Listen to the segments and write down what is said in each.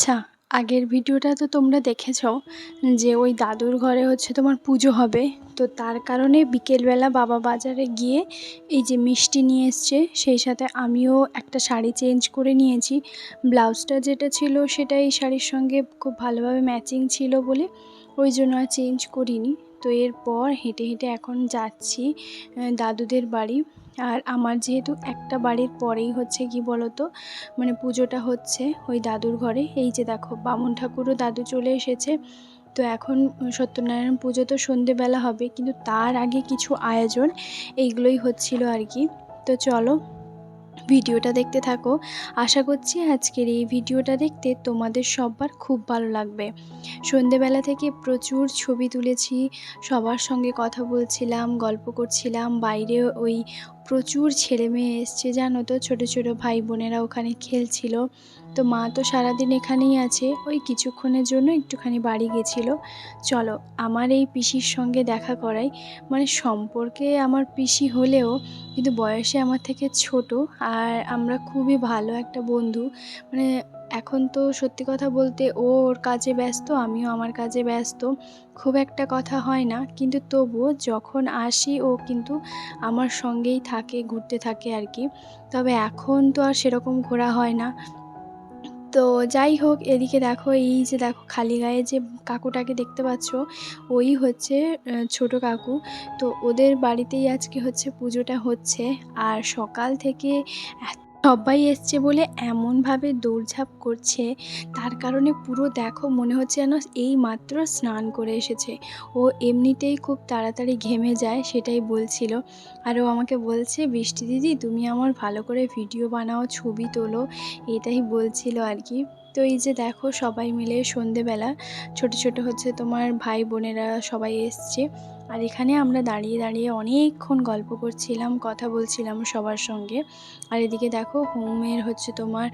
আচ্ছা, আগের ভিডিওটা তো তোমরা দেখেছ যে ওই দাদুর ঘরে হচ্ছে তোমার পুজো হবে। তো তার কারণে বিকেলবেলা বাবা বাজারে গিয়ে এই যে মিষ্টি নিয়ে এসছে, সেই সাথে আমিও একটা শাড়ি চেঞ্জ করে নিয়েছি। ব্লাউজটা যেটা ছিল সেটা এই শাড়ির সঙ্গে খুব ভালোভাবে ম্যাচিং ছিল বলে ওই জন্য আর চেঞ্জ করিনি। তো এরপর হেঁটে হেঁটে এখন যাচ্ছি দাদুদের বাড়ি। আর আমার যেহেতু একটা বাড়ির পরেই হচ্ছে কি বলতো, মানে পুজোটা হচ্ছে ওই দাদুর ঘরে। এই যে দেখো বামুন ঠাকুরও দাদু চলে এসেছে। তো এখন সত্যনারায়ণ পুজো তো সন্ধেবেলা হবে, কিন্তু তার আগে কিছু আয়োজন এইগুলোই হচ্ছিল আর কি। তো চলো ভিডিওটা দেখতে থাকো। আশা করছি আজকের এই ভিডিওটা দেখতে তোমাদের সবার খুব ভালো লাগবে। সন্ধেবেলা থেকে প্রচুর ছবি তুলেছি, সবার সঙ্গে কথা বলছিলাম, গল্প করছিলাম। বাইরে ওই প্রচুর ছেলে মেয়ে এসছে জানো তো, ছোটো ছোটো ভাই বোনেরা ওখানে খেলছিল। তো মা তো সারাদিন এখানেই আছে, ওই কিছুক্ষণের জন্য একটুখানি বাড়ি গেছিলো। চলো আমার এই পিসির সঙ্গে দেখা করাই। মানে সম্পর্কে আমার পিসি হলেও কিন্তু বয়সে আমার থেকে ছোট। আর আমরা খুবই ভালো একটা বন্ধু। মানে এখন তো সত্যি কথা বলতে ও ওর কাজে ব্যস্ত, আমিও আমার কাজে ব্যস্ত, খুব একটা কথা হয় না। কিন্তু তবুও যখন আসি ও কিন্তু আমার সঙ্গেই থাকে, ঘুরতে থাকে আর কি। তবে এখন তো আর সেরকম ঘোরা হয় না। তো যাই হোক, এদিকে দেখো এই যে দেখো খালি গায়ে যে কাকুটাকে দেখতে পাচ্ছ, ওই হচ্ছে ছোট কাকু। তো ওদের বাড়িতেই আজকে হচ্ছে পুজোটা হচ্ছে। আর সকাল থেকে সবাই এসছে বলে এমনভাবে দৌড়ঝাঁপ করছে, তার কারণে পুরো দেখো মনে হচ্ছে যেন এই মাত্র স্নান করে এসেছে। ও এমনিতেই খুব তাড়াতাড়ি ঘেমে যায়, সেটাই বলছিল। আর ও আমাকে বলছে, বৃষ্টি দিদি তুমি আমার ভালো করে ভিডিও বানাও, ছবি তোলো, এটাই বলছিল আর কি। তো এই যে দেখো সবাই মিলে সন্ধেবেলা ছোট ছোট হচ্ছে তোমার ভাই বোনেরা সবাই এসছে। আর এখানে আমরা দাঁড়িয়ে দাঁড়িয়ে অনেকক্ষণ গল্প করছিলাম, কথা বলছিলাম সবার সঙ্গে। আর এদিকে দেখো হোমের হচ্ছে তোমার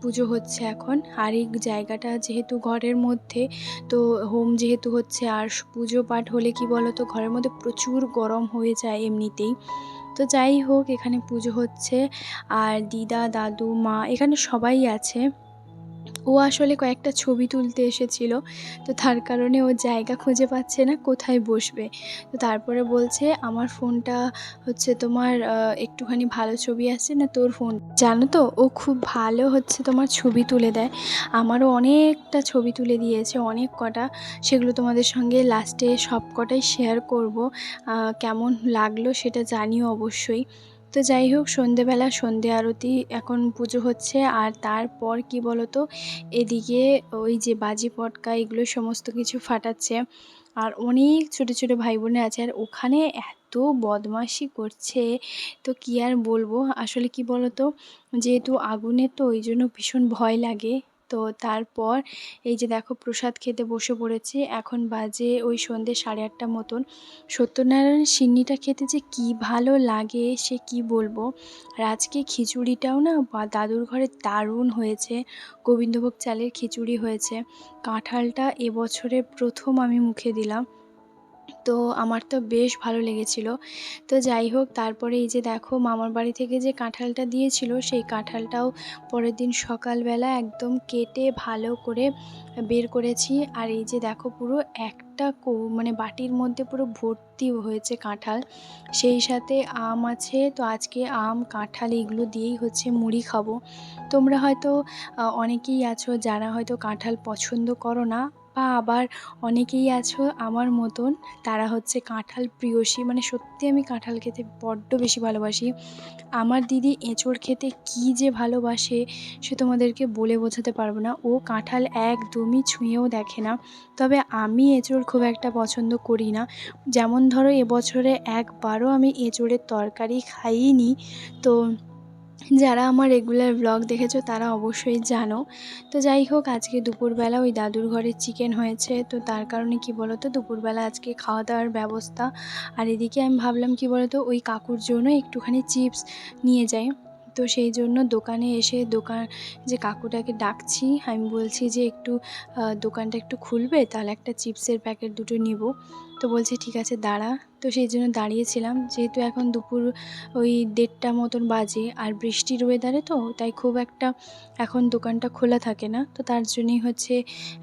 পুজো হচ্ছে এখন। আর এই জায়গাটা যেহেতু ঘরের মধ্যে, তো হোম যেহেতু হচ্ছে আর পুজো পাঠ হলে কি বলো তো, ঘরের মধ্যে প্রচুর গরম হয়ে যায় এমনিতেই। তো যাই হোক, এখানে পুজো হচ্ছে। আর দিদা দাদু মা এখানে সবাই আছে। ও আসলে কয়েকটা ছবি তুলতে এসেছিল, তো তার কারণে ও জায়গা খুঁজে পাচ্ছে না কোথায় বসবে। তো তারপরে বলছে আমার ফোনটা হচ্ছে তোমার একটুখানি ভালো ছবি আসছে না তোর ফোন, জানো তো ও খুব ভালো হচ্ছে তোমার ছবি তুলে দেয়। আমারও অনেকটা ছবি তুলে দিয়েছে, অনেক কটা। সেগুলো তোমাদের সঙ্গে লাস্টে সব কটাই শেয়ার করব। কেমন লাগলো সেটা জানিও অবশ্যই। তো যাই হোক, সন্ধেবেলা সন্ধে আরতি এখন পুজো হচ্ছে। আর তারপর কি বলতো, এদিকে ওই যে বাজি পটকা এগুলো সমস্ত কিছু ফাটাচ্ছে। আর অনেক ছোট ছোট ভাই বোনের আছে, আর ওখানে এত বদমাশি করছে, তো কি আর বলবো। আসলে কি বলতো, যেহেতু আগুনের তো ওই জন্য ভীষণ ভয় লাগে। তো তারপর এই যে দেখো প্রসাদ খেতে বসে পড়েছে। এখন বাজে ওই সন্ধ্যে 8:30 মতন। সত্যনারায়ণের সিন্নিটা খেতে যে কী ভালো লাগে সে কি বলবো। আর আজকে খিচুড়িটাও না দাদুর ঘরে দারুণ হয়েছে, গোবিন্দভোগ চালের খিচুড়ি হয়েছে। কাঁঠালটা এবছরে প্রথম আমি মুখে দিলাম, তো আমার তো বেশ ভালো লেগেছিল। তো যাই হোক, তারপরে এই যে দেখো মামার বাড়ি থেকে যে কাঁঠালটা দিয়েছিল, সেই কাঁঠালটাও পরের দিন সকালবেলা একদম কেটে ভালো করে বের করেছি। আর এই যে দেখো পুরো একটা মানে বাটির মধ্যে পুরো ভর্তি হয়েছে কাঁঠাল, সেই সাথে আম আছে। তো আজকে আম কাঁঠাল এগুলো দিয়েই হচ্ছে মুড়ি খাবো। তোমরা হয়তো অনেকেই আছো যারা হয়তো কাঁঠাল পছন্দ করো না, বা আবার অনেকেই আছো আমার মতন, তারা হচ্ছে কাঁঠাল প্রিয়সী। মানে সত্যি আমি কাঁঠাল খেতে বড্ড বেশি ভালোবাসি। আমার দিদি এঁচোড় খেতে কী যে ভালোবাসে সে তোমাদেরকে বলে বোঝাতে পারবো না। ও কাঁঠাল একদমই ছুঁয়েও দেখে না। তবে আমি এঁচোড় খুব একটা পছন্দ করি না। যেমন ধরো এবছরে একবারও আমি এঁচোড়ের তরকারি খাইনি। তো যারা আমার রেগুলার ব্লগ দেখেছো তারা অবশ্যই জানো। তো যাই হোক, আজকে দুপুরবেলা ওই দাদুর ঘরে চিকেন হয়েছে, তো তার কারণে কি বলো তো দুপুরবেলা আজকে খাওয়া দাওয়ার ব্যবস্থা। আর এদিকে আমি ভাবলাম কি বলো তো, ওই কাকুর জন্য একটুখানি চিপস নিয়ে যাই। তো সেই জন্য দোকানে এসে যে কাকুটাকে ডাকছি, আমি বলছি যে একটু দোকানটা একটু খুলবে, তাহলে একটা চিপসের প্যাকেট দুটো নিব। তো বলছে ঠিক আছে দাঁড়া। তো সেই জন্য দাঁড়িয়েছিলাম, যেহেতু এখন দুপুর ওই 1:30 মতন বাজে আর বৃষ্টির ওয়েদারে, তো তাই খুব একটা এখন দোকানটা খোলা থাকে না, তো তার জন্যই হচ্ছে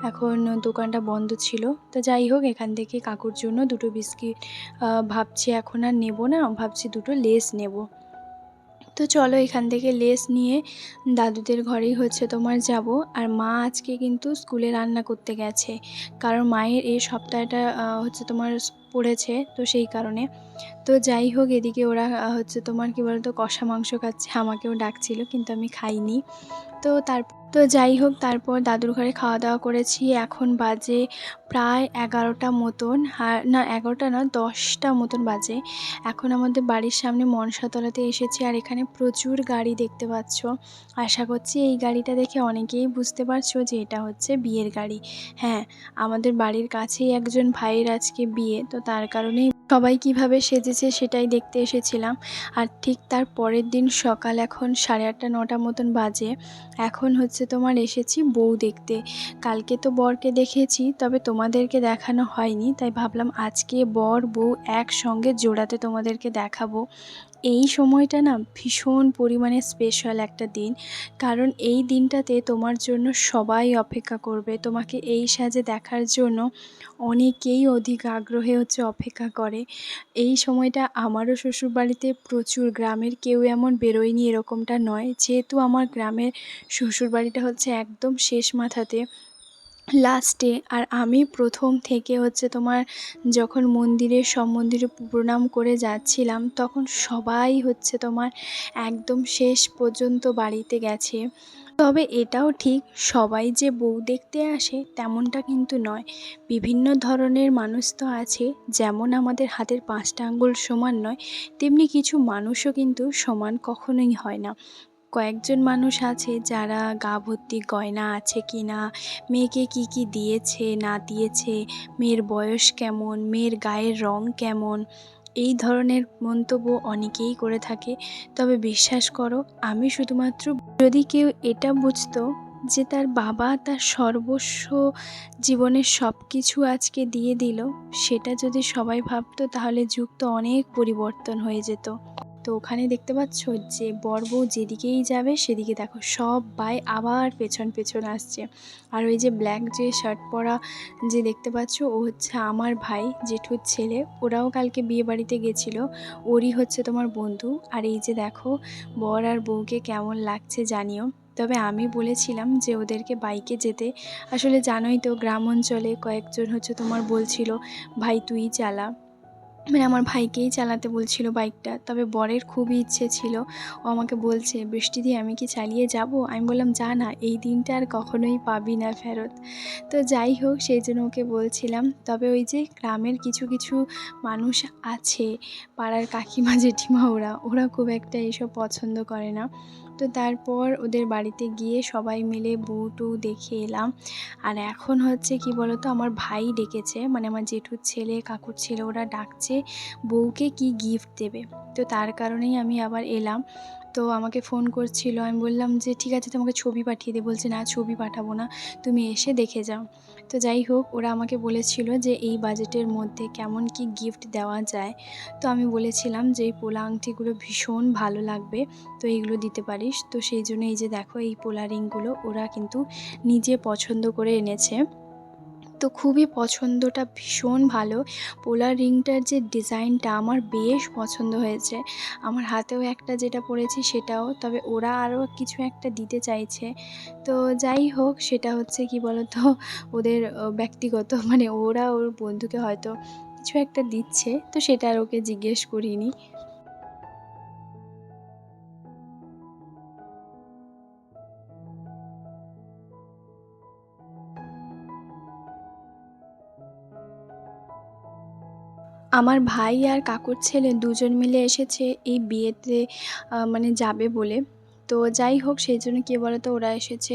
এখন দোকানটা বন্ধ ছিল। তো যাই হোক, এখান থেকে কাকুর জন্য দুটো বিস্কিট ভাবছি এখন আর নেব না, ভাবছি দুটো লেস নেব। তো চলো এখান থেকে লেস নিয়ে দাদুদের ঘরেই হচ্ছে তোমার যাব। আর মা আজকে কিন্তু স্কুলে রান্না করতে গেছে, কারণ মায়ের এই সপ্তাহটা হচ্ছে তোমার পড়েছে, তো সেই কারণে। তো যাই হোক, এদিকে ওরা হচ্ছে তোমার কী বলতো কষা মাংস খাচ্ছে, আমাকেও ডাকছিল কিন্তু আমি খাইনি। যাই হোক, তারপর দাদুর ঘরে খাওয়া দাওয়া করেছি। এখন বাজে প্রায় 11টা মতন, আর না 11টা না 10টা মতন বাজে। এখন আমাদের বাড়ির সামনে মনসাতলাতে এসেছি, আর এখানে প্রচুর গাড়ি দেখতে পাচ্ছ। আশা করছি এই গাড়িটা দেখে অনেকেই বুঝতে পারছো যে এটা হচ্ছে বিয়ের গাড়ি। হ্যাঁ, আমাদের বাড়ির কাছেই একজন ভাইয়ের আজকে বিয়ে, তো তার কারণেই সবাই কিভাবে সেজেছে সেটাই দেখতে এসেছিলাম। আর ঠিক তার পরের দিন সকাল এখন 8:30 9টা মতন বাজে। এখন হচ্ছে তোমার এসেছি বউ দেখতে। কালকে তো বরকে দেখেছি, তবে তোমাদেরকে দেখানো হয়নি, তাই ভাবলাম আজকে বর বউ একসঙ্গে জোড়াতে তোমাদেরকে দেখাবো। এই সময়টা না ভীষণ পরিমাণে স্পেশাল একটা দিন, কারণ এই দিনটাতে তোমার জন্য সবাই অপেক্ষা করবে, তোমাকে এই সাজে দেখার জন্য অনেকেই অধিক আগ্রহে হচ্ছে অপেক্ষা করে। এই সময়টা আমারও শ্বশুরবাড়িতে প্রচুর, গ্রামের কেউ এমন বেরোয়নি এরকমটা নয়, যেহেতু আমার গ্রামের শ্বশুরবাড়িটা হচ্ছে একদম শেষ মাথাতে, লাস্টে। আর আমি প্রথম থেকে হচ্ছে তোমার যখন সব মন্দিরে প্রণাম করে যাচ্ছিলাম, তখন সবাই হচ্ছে তোমার একদম শেষ পর্যন্ত বাড়িতে গেছে। তবে এটাও ঠিক, সবাই যে বউ দেখতে আসে তেমনটা কিন্তু নয়। বিভিন্ন ধরনের মানুষ তো আছে, যেমন আমাদের হাতের 5টা আঙ্গুল সমান নয়, তেমনি কিছু মানুষও কিন্তু সমান কখনোই হয় না। কয়েকজন মানুষ আছে যারা গা ভর্তি গয়না আছে কি না, মেয়েকে কি কি দিয়েছে না দিয়েছে, মেয়ের বয়স কেমন, মেয়ের গায়ের রং কেমন, এই ধরনের মন্তব্য অনেকেই করে থাকে। তবে বিশ্বাস করো, আমি শুধুমাত্র, যদি কেউ এটা বুঝতো যে তার বাবা তার সর্বস্ব, জীবনের সব কিছু আজকে দিয়ে দিল, সেটা যদি সবাই ভাবতো, তাহলে যুগ তো অনেক পরিবর্তন হয়ে যেত। তো ওখানে দেখতে পাচ্ছ যে বর বউ যেদিকেই যাবে সেদিকে দেখো সবাই আবার পেছন পেছন আসছে। আর ওই যে ব্ল্যাক যে শার্ট পরা যে দেখতে পাচ্ছ, ও হচ্ছে আমার ভাই জেঠুর ছেলে, ওরাও কালকে বিয়ে বাড়িতে গেছিলো, ওরই হচ্ছে তোমার বন্ধু। আর এই যে দেখো বর আর বউকে কেমন লাগছে জানিও। তবে আমি বলেছিলাম যে ওদেরকে বাইকে যেতে, আসলে জানোই তো গ্রাম অঞ্চলে কয়েকজন হচ্ছে তোমার বলছিল ভাই তুই চালা, মানে আমার ভাইকেই চালাতে বলছিল বাইকটা। তবে বরের খুবই ইচ্ছে ছিল, ও আমাকে বলছে বৃষ্টিদি আমি কি চালিয়ে যাব, আমি বললাম যা না, এই দিনটা আর কখনোই পাবি না ফেরত। তো যাই হোক, সেই জন্য ওকে বলছিলাম। তবে ওই যে গ্রামের কিছু কিছু মানুষ আছে, পাড়ার কাকিমা জেঠিমা, ওরা খুব একটা এইসব পছন্দ করে না। তো তারপর ওদের বাড়িতে গিয়ে সবাই মিলে বউ টউ দেখে এলাম। আর এখন হচ্ছে কি বলতো, আমার ভাই ডেকেছে, মানে আমার জেঠুর ছেলে কাকুর ছেলে, ওরা ডাকছে বউকে কি গিফট দেবে। তো তার কারণেই আমি আবার এলাম। তো আমাকে ফোন করছিল, আমি বললাম যে ঠিক আছে তোমাকে ছবি পাঠিয়ে দে, বলছে না ছবি পাঠাবো না, তুমি এসে দেখে যাও। তো যাই হোক, ওরা আমাকে বলেছিল যে এই বাজেটের মধ্যে কেমন কি গিফট দেওয়া যায়। তো আমি বলেছিলাম যে এই পোলা আংটিগুলো ভীষণ ভালো লাগবে, তো এইগুলো দিতে পারিস। তো সেই জন্য এই যে দেখো এই পোলা রিংগুলো ওরা কিন্তু নিজে পছন্দ করে এনেছে। তো খুবই পছন্দটা ভীষণ ভালো। পোলার রিংটার যে ডিজাইনটা আমার বেশ পছন্দ হয়েছে। আমার হাতেও একটা যেটা পরেছি সেটাও, তবে ওরা আরও কিছু একটা দিতে চাইছে। তো যাই হোক, সেটা হচ্ছে কি বলতো ওদের ব্যক্তিগত, মানে ওরা ওর বন্ধুকে হয়তো কিছু একটা দিচ্ছে, তো সেটা আর ওকে জিজ্ঞেস করিনি। আমার ভাই আর কাকুর ছেলে দুজন মিলে এসেছে এই বিয়েতে মানে যাবে বলে। তো যাই হোক, সেই জন্য কী বলো তো, ওরা এসেছে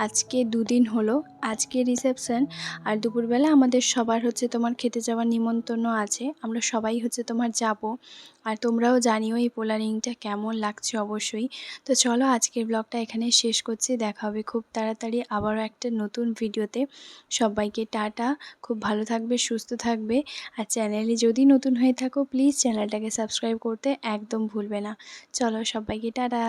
আজকে 2 দিন হলো। আজকে রিসেপশন, আর দুপুরবেলা আমাদের সবার হচ্ছে তোমার খেতে যাওয়ার নিমন্ত্রণ আছে, আমরা সবাই হচ্ছে তোমার যাব। আর তোমরাও জানিও এই পোলার রিংটা কেমন লাগছে অবশ্যই। তো চলো আজকের ব্লগটা এখানেই শেষ করছি। দেখা হবে খুব তাড়াতাড়ি আবারও একটা নতুন ভিডিওতে। সবাইকে টাটা। খুব ভালো থাকবে, সুস্থ থাকবে। আর চ্যানেলে যদি নতুন হয়ে থাকো প্লিজ চ্যানেলটাকে সাবস্ক্রাইব করতে একদম ভুলবে না। চলো সবাইকে টাটা।